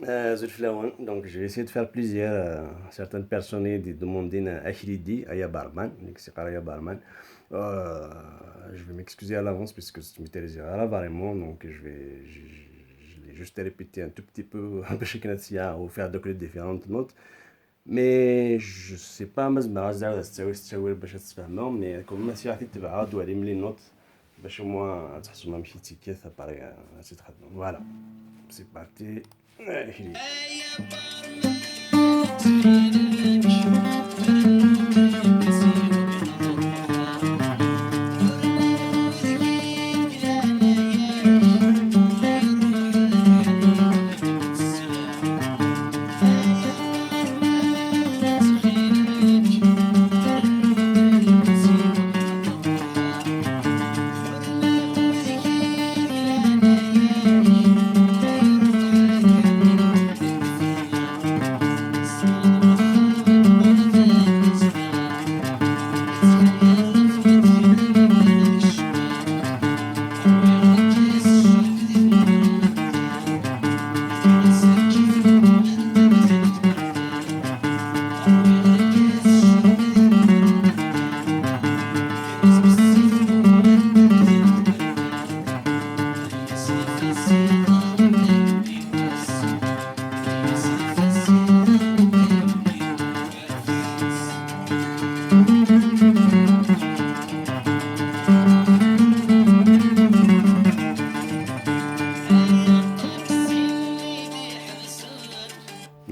Zulflawan, donc je vais essayer de faire plaisir à certaines personnes qui demandent un Achridi à Barman, Nixikara Barman. Je vais m'excuser à l'avance puisque je maîtrise pas vraiment, donc je l'ai juste répété un tout petit peu ou faire des clés différentes notes. Mais je sais pas مزمع زعما تساوي باش تفهموا mais comme ما سيعطي تبعها دوالي ملي نوت باش au moins تحسوا ما مشيتي كيف باغي تتخدم. Voilà, c'est parti. Allez.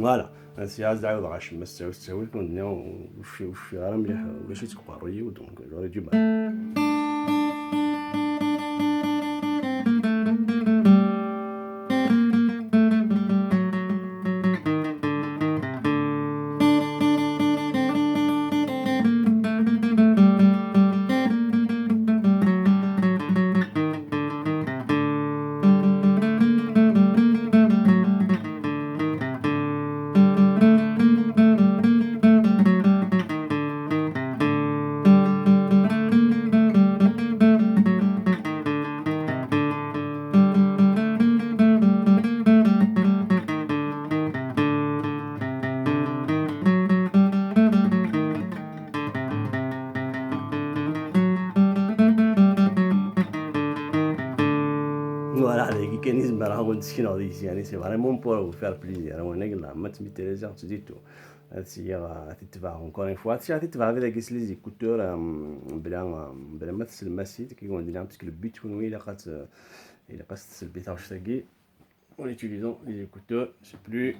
فوالا هادشي عاد عاود غاش ما تساوي كنا وش راه مليح باش تكبر دونك جوري دو مال. Voilà, les mécanismes يعني c'est vraiment pour vous faire plaisir. وانا قلنا ما تميتيليزي تزيدو هادشي غتتبع encore une fois هادشي غتتبع غير كيس لي زيكوتور بلا ما تسلم السيت كيكون عندنا باسكو لو بيت يكون الا قاست تسلبي واش تاكي en utilisant les écouteurs c'est plus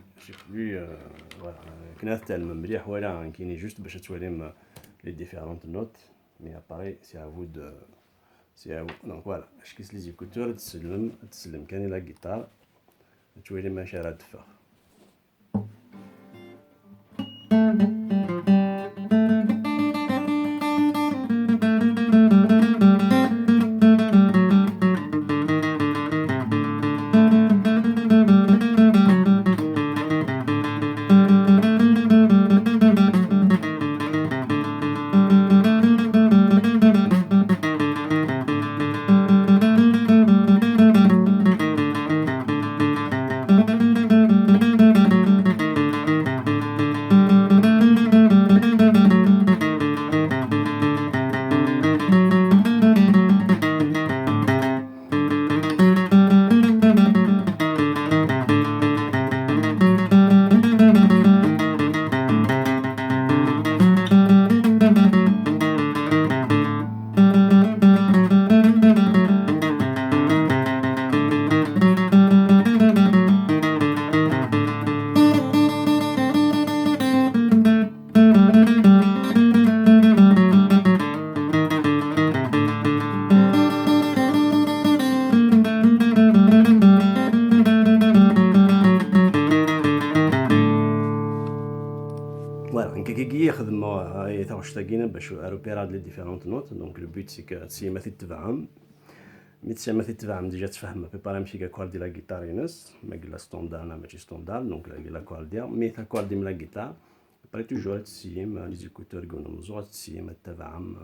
voilà كنات تاع مليح ولا كاينين juste باش تواليم les différentes notes mais après c'est à vous de c'est à vous. Donc voilà, je quitte les écouteurs, تسلم كان la guitare, tu les machins à faire. Voilà, كي يخدموا يتاوش تاكينا باش روبيراد لي ديفيرونت نوت دونك لو بوت سي تسيما تتبعهم مي تسيما تتبعهم ديجا تفهم بريباري ماشي كاكوار ديال لا غيتار ينس ما قال ستوندار ماشي ستوندار دونك لا كوار ديال مي تا كوار ديال لا غيتار بري توجور تسيم لي زيكوتور يكونوا مزوع تسيم تتبعهم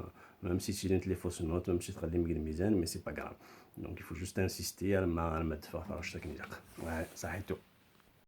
ميم سي تشيلنت لي فوس نوت ميم سي تخلي ميل الميزان مي سي با غراف دونك يفو جوست انسيستي على ما تفرش تكنيك صحيتو.